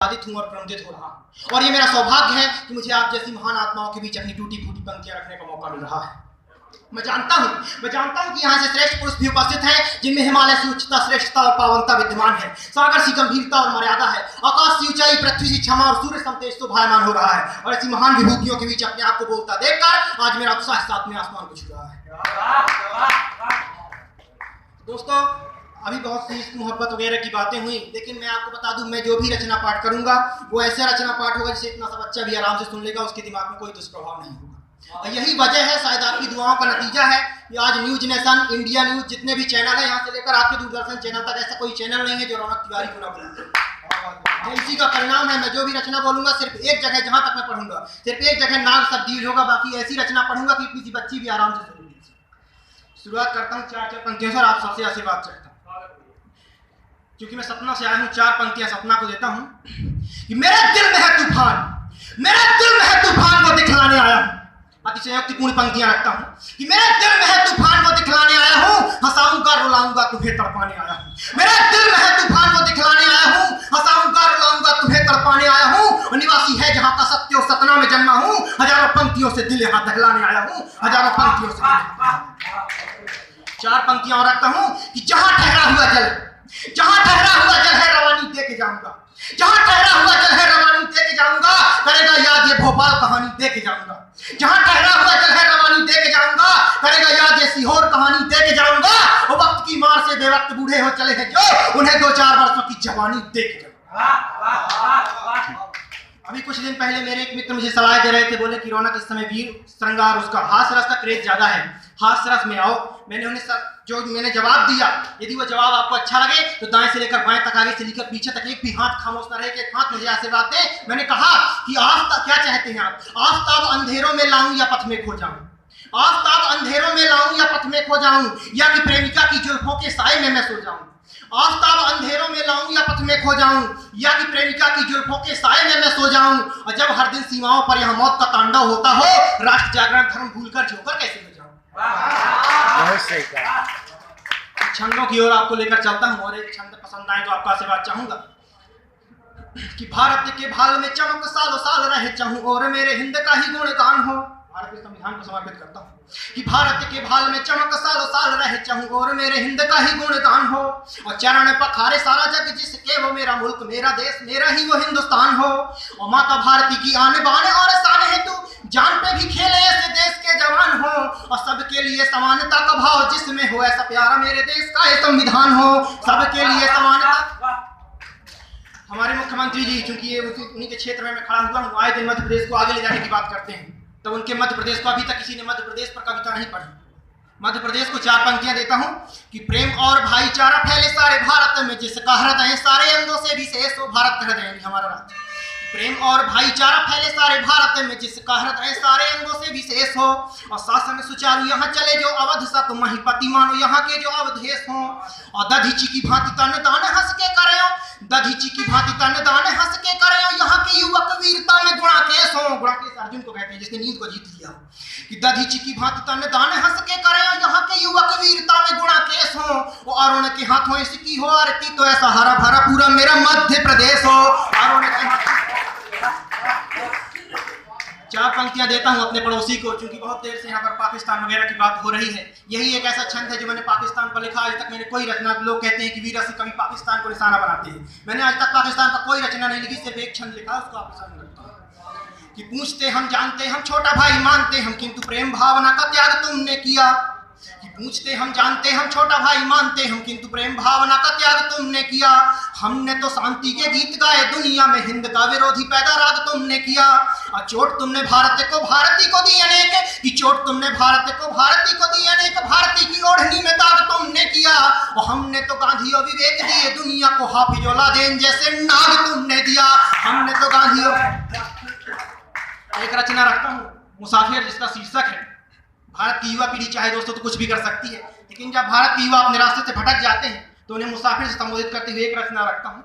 बाधित हूं और प्रमुदित हो रहा हूं, और ये मेरा सौभाग्य है कि मुझे आप जैसी महान आत्माओं के बीच अपनी टूटी फूटी पंक्तियां रखने का मौका मिल रहा है। मैं जानता हूं कि यहाँ से श्रेष्ठ पुरुष भी उपस्थित हैं, जिनमें हिमालय से उच्चता, श्रेष्ठता और पावनता विद्यमान है, सागर सी गंभीरता और मर्यादा है, आकाश सी ऊंचाई, पृथ्वी सी क्षमा और सूर्य सम तेज शोभायमान हो रहा है। और ऐसी महान विभूतियों के बीच अपने आप को बोलता देखकर आज मेरा उत्साह साथ में आसमान को छू रहा है। दोस्तों, अभी बहुत सी इश्क मोहब्बत वगैरह की बातें हुई, लेकिन मैं आपको बता दूं, मैं जो भी रचना पाठ करूंगा वो ऐसा रचना पाठ होगा जिसे इतना सा बच्चा भी आराम से सुन लेगा, उसके दिमाग में कोई दुष्प्रभाव नहीं होगा। और यही वजह है, शायद आपकी दुआओं का नतीजा है कि आज न्यूज नेशन, इंडिया न्यूज, जितने भी चैनल है, यहाँ से लेकर आपके दूरदर्शन चैनल तक, ऐसा कोई चैनल नहीं है जो रौनक तिवारी को ना बुलाए। इसी का परिणाम है। मैं जो भी रचना बोलूंगा सिर्फ एक जगह, जहां तक मैं पढ़ूंगा सिर्फ एक जगह नाग शब्द यूज होगा, बाकी ऐसी रचना पढ़ूंगा कि किसी बच्ची भी आराम से सुनेगी। शुरुआत करता हूँ 4-4 पंक्तियों से और आप सबसे आशीर्वाद चाहता हूँ, क्योंकि मैं सपना से आया हूँ। 4 पंक्तियां सपना को देता हूँ कि मेरे दिल में है तूफान, मेरे दिल में है तूफान को दिखलाने आया हूँ। अतिशयोक्तिपूर्ण पंक्तियां रखता हूँ कि मेरे दिल में है तूफान को दिखलाने आया हूँ, हंसाऊंगा रुलाऊंगा तुम्हें तड़पाने आया हूँ। मेरे दिल में है तूफान को दिखलाने आया हूँ, हंसाऊंगा रुलाऊंगा तुम्हें तड़पाने आया हूँ। निवासी है जहाँ का सत्य और सतना में जन्मा हूँ, हजारों पंक्तियों से दिल यहाँ दहलाने आया हूँ, हजारों पंक्तियों से। 4 पंक्तियां और रखता हूँ कि जहाँ ठहरा हुआ जल, जहां ठहरा हुआ जल है रवानी दे के जाऊंगा, जहां ठहरा हुआ जल है रवानी दे के जाऊंगा, करेगा याद ये भोपाल कहानी दे के जाऊंगा। जहां ठहरा हुआ जल है रवानी दे के जाऊंगा, करेगा याद ये सीहोर कहानी दे के जाऊंगा। वो वक्त की मार से बेवक्त बूढ़े हो चले हैं जो, उन्हें 2-4 वर्षों की जवानी दे के जाऊंगा। अभी कुछ दिन पहले मेरे एक मित्र मुझे सलाह दे रहे थे, बोले कि रौनक इस समय वीर श्रृंगार, उसका हास्य रस का क्रेज ज्यादा है, हास्य रस में आओ। मैंने उन्हें जो मैंने जवाब दिया, यदि वो जवाब आपको अच्छा लगे तो दाएं से लेकर बाएं तक, आगे से लेकर पीछे तक एक भी हाथ खामोश न रहे कि एक हाथ मुझे आशीर्वाद दे। मैंने कहा कि आफ्ताब, क्या चाहते हैं आप, आफ्ताब अंधेरों में लाऊं या पथ में खो जाऊं, आफ्ताब अंधेरों में लाऊं या पथ में खो जाऊं, या कि प्रेमिका की जुल्फों के साए में मैं सो जाऊं। आफ्ताब अंधेरों में लाऊं या पथ में खो जाऊं, या कि प्रेमिका की जुल्फों के साए में मैं सो जाऊं। और जब हर दिन सीमाओं पर यहाँ मौत का तांडव होता हो, राष्ट्र जागरण धर्म भूलकर जोकर कैसे हो जाऊं। छंदों की ओर आपको लेकर चलता हूं, और एक छंद पसंद आए तो आपका आशीर्वाद चाहूंगा कि भारत के भाल में चमक सालों साल रहे चाहूं, और मेरे हिंद का ही गुणगान हो। भारत के संविधान को समर्पित करता हूं कि भारत के भाल में चमक सालों साल रहे चाहूं, और मेरे हिंद का ही गुणगान हो। और चरण पखारे सारा जग जिसके, वो मेरा मुल्क, मेरा देश, मेरा ही वो हिंदुस्तान हो। और माता भारती की आन बान और शान है तू, जान पे भी खेले ऐसे देश के जवान हो। और सबके लिए समानता का भाव जिसमें हो, ऐसा प्यारा मेरे देश का ये संविधान हो। सबके लिए समानता। हमारे मुख्यमंत्री जी, चूंकि ये उन्हीं के क्षेत्र में मैं खड़ा हुआ हूँ, आए दिन मध्य प्रदेश को आगे ले जाने की बात करते हैं, तो उनके मध्य प्रदेश को अभी तक किसी ने मध्य प्रदेश पर कविता नहीं पढ़ी। मध्य प्रदेश को 4 पंक्तियां देता हूं कि प्रेम और भाईचारा फैले सारे भारत में, जिसका हृदय सारे अंगों से विशेष हो। भारत का हृदय हमारा राज्य। प्रेम और भाईचारा फैले सारे भारत में, जिसका हृदय सारे अंगों से विशेष हो। और शासन सुचारू यहाँ चले जो अवध सत महिपति मानो यहाँ के जो अवधेश हो। और दधीची की भांति तन दान हंस के करे, दधीची की भांति तन दान हंस के करे, यहाँ के युवक वीरता में गुणाकेश हो। गुणाकेश अर्जुन को कहते हैं जिसने नींद को जीत लिया, कि दधीची की भांति तन दान हंस के करे, यहाँ के युवक वीरता में गुणाकेश हो। और उनके हाथों इसकी हो आरती, तो ऐसा हरा भरा पूरा मेरा मध्य प्रदेश हो। और उनके 4 पंक्तियां देता हूं अपने पड़ोसी को, क्योंकि बहुत देर से यहाँ पर पाकिस्तान वगैरह की बात हो रही है। यही एक ऐसा छंद है जो मैंने पाकिस्तान पर लिखा। आज तक मैंने कोई रचना, लोग कहते हैं कि वीर से कभी पाकिस्तान को निशाना बनाते हैं, मैंने आज तक पाकिस्तान का कोई रचना नहीं लिखी, सिर्फ एक छंद लिखा, उसको आपके सामने रखता हूं कि पूछते हम जानते हम छोटा भाई मानते हम, किंतु प्रेम भावना का त्याग तुमने किया। कि पूछते हम जानते हम छोटा भाई मानते हम, किंतु प्रेम भावना का त्याग तुमने किया। हमने तो शांति के गीत गाए दुनिया में, हिंद का विरोधी पैदा राग तुमने किया। और चोट तुमने भारत को भारती को दी अनेक, कि चोट तुमने भारत को भारती को दी अनेक, भारती की ओढ़नी में दाग तुमने किया। और हमने तो गांधी और विवेक दिए दुनिया को, हाफिजुल्लाह देन जैसे नाग तुमने दिया। हमने तो गांधी और एक रचना रखता हूँ मुसाफिर, जिसका शीर्षक है भारत की युवा पीढ़ी चाहे दोस्तों तो कुछ भी कर सकती है, लेकिन जब भारत के युवा अपने रास्ते से भटक जाते हैं तो उन्हें मुसाफिर से संबोधित करते हुए एक रचना रखता हूँ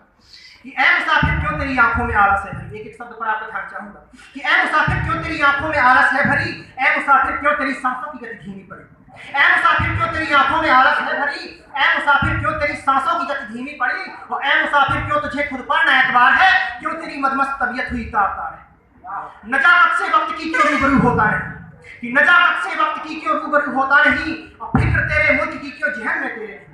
कि ऐ मुसाफिर क्यों तेरी आंखों में आलस है भरी। एक शब्द पर आपको ध्यान चाहूंगा कि ऐ मुसाफिर क्यों तेरी आंखों में आलस है भरी, ऐ मुसाफिर क्यों तेरी सांसों की गति धीमी पड़ी, ऐ मुसाफिर क्यों तेरी आंखों में आलस है भरी, ऐ मुसाफिर क्यों तेरी सांसों की गति धीमी पड़ी, और ऐ मुसाफिर क्यों तुझे खुद पर न एतबार है, क्यों तेरी मदमस्त तबीयत हुई तार नजाकत से वक्त की क्यों रूबरू होता नहीं, कि नजाकत से वक्त की क्यों रूबरू होता नहीं, और फिक्र तेरे मुल्क की क्यों जहन में तेरे नहीं।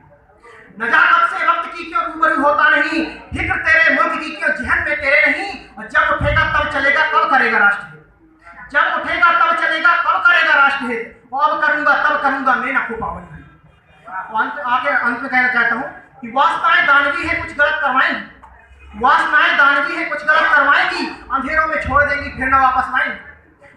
नजाकत से वक्त की क्यों रूबरू होता नहीं, फिक्र तेरे मुल्क की क्यों जहन में तेरे नहीं। और जब उठेगा तब चलेगा कब करेगा राष्ट्रहित, जब उठेगा तब चलेगा कब करेगा राष्ट्रहित। और अब करूंगा तब करूंगा मैं ना को पावन है। आगे अंत में कहना चाहता हूँ कि वासनाएं दानवी है कुछ गलत करवाएंगी, वासनाएं दानवी है कुछ गलत करवाएंगी, अंधेरों में छोड़ देंगी फिर न वापस लाएंगी।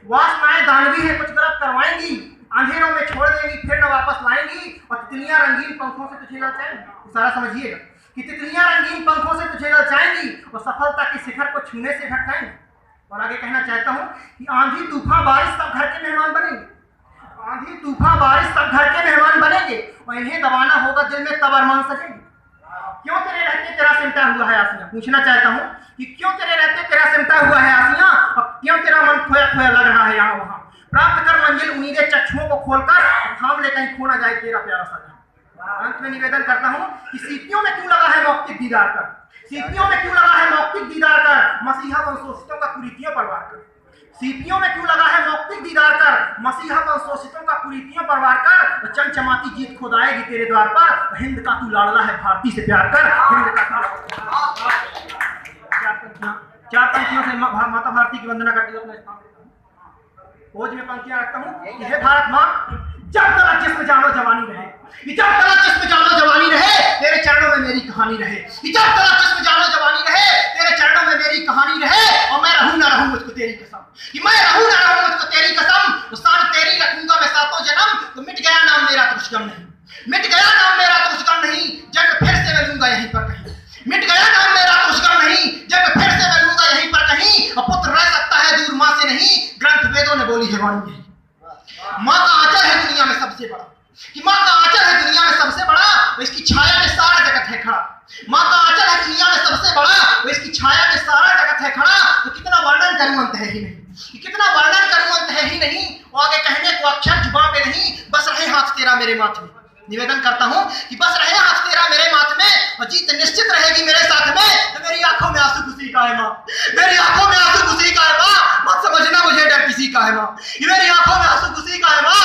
वासनाएं दानवी है कुछ गलत करवाएंगी, अंधेरों में छोड़ देंगी फिर न वापस लाएंगी। और तितलियां रंगीन पंखों से तुझे ललचाएंगी। सारा समझिएगा कि तितलियां रंगीन पंखों से तुझे ललचाएंगी और सफलता के शिखर को छूने से भटकाएंगी। और आगे कहना चाहता हूं कि आंधी तूफान बारिश सब घर के मेहमान बनेंगे, आंधी तूफान बारिश सब घर के मेहमान बनेंगे। और इन्हें दबाना होगा दिल में तब अरमान सकेंगे। क्यों तेरे रहते तेरा सिमटा हुआ है आसियां, पूछना चाहता हूं कि क्यों तेरे रहते तेरा सिमटा हुआ है आसियां, और क्यों तेरा मन खोया खोया लग रहा है यहाँ वहाँ। प्राप्त कर मंजिल उम्मीदें चक्षुओं को खोलकर, थाम ले कहीं खो ना जाए तेरा प्यारा सजा। अंत में निवेदन करता हूं कि सीपियों में क्यों लगा है मौक्तिक दीदार कर, सीपियों में क्यों लगा है मौक्तिक दीदार कर, मसीहा वंशोषितों का कुरीतियों पर वार कर। सीपियों में क्यों लगा है मौक्तिक दीदार कर, मसीहा वंशोषितों का कुरीतियों पर वार कर। चमचमाती जीत खुद आएगी तेरे द्वार पर, हिंद का तू लाडला है भारती से प्यार कर। हिंद का चार पंक्तियों से माता भारती की वंदना करती हूँ। अपना स्थान भोज में पंक्तियां रखता हूँ कि हे भारत माँ, जब तक जिस्म जानो जवानी रहे, जब तक जिस्म जानो जवानी रहे, तेरे चरणों में मेरी कहानी रहे। जब तक जिस्म जानो जवानी रहे, तेरे चरणों में मेरी कहानी रहे। और मैं रहूं ना रहूं मुझको तेरी कसम, कि मैं रहूं ना रहूं मुझको तेरी कसम। तो शान तेरी रखूंगा मैं सातों जन्म, तो मिट गया नाम मेरा तो कुछ गम नहीं, मिट गया नाम मेरा तो कुछ गम नहीं। जन्म फिर से मैं लूंगा यहीं पर कहीं, मिट गया नाम मेरा तो कुछ गम नहीं। जन्म फिर से मैं लूंगा यहीं पर कहीं। और पुत्र रह सकता है दूर माँ से नहीं, ग्रंथ वेदों ने बोली है वाणी यही। माँ का आंचल है दुनिया में सबसे बड़ा, कि माँ का आंचल है दुनिया में सबसे बड़ा, वो इसकी छाया में सारा जगत है खड़ा। माँ का आंचल है दुनिया में सबसे बड़ा, वो इसकी छाया में सारा जगत है खड़ा। तो कितना वर्णन करूं अंत है ही नहीं, कितना वर्णन करूं अंत है ही नहीं। और आगे कहने को अक्षर जुबान पे नहीं, बस रहे हाथ तेरा मेरे माथे में। निवेदन करता हूं कि बस रहे हाथ तेरा मेरे माथे में, और जीत निश्चित रहेगी मेरे साथ में। तो मेरी आंखों में आंसू खुशी का है माँ, मेरी आंखों में आंसू खुशी का है माँ। मत समझना मुझे डर किसी का है माँ, ये मेरी आंखों में आंसू खुशी का है माँ।